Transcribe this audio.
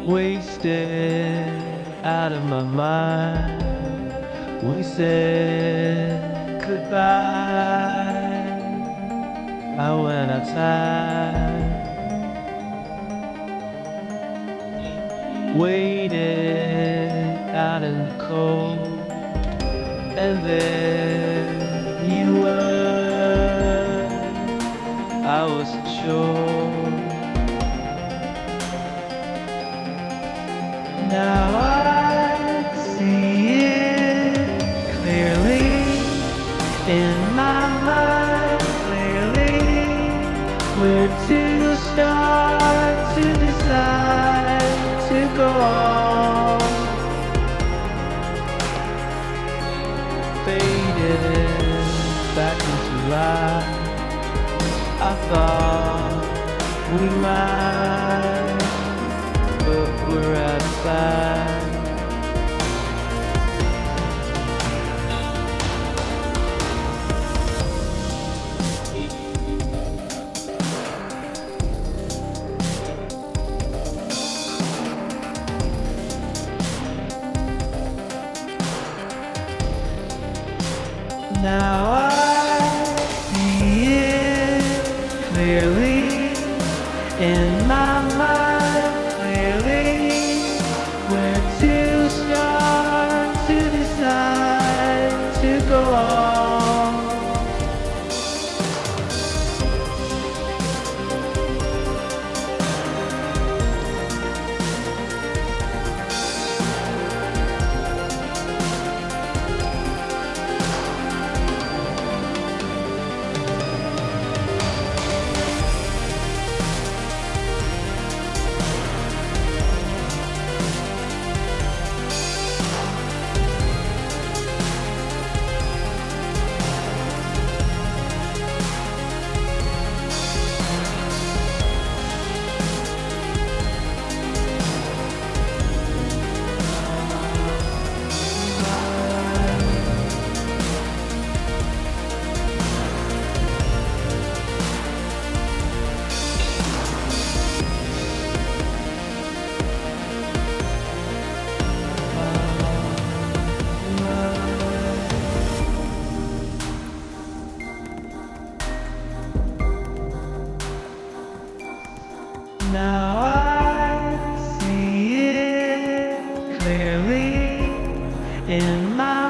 wasted out of my mind. We said goodbye. I went outside, waited out in the cold, and there you were. I wasn't sure. Now I see it clearly in my mind, clearly where to start to decide to go on. Faded back into life. I thought we might, but we're outside. Now I see it clearly in my mind, clearly where to start to decide to go on. Now I see it clearly in my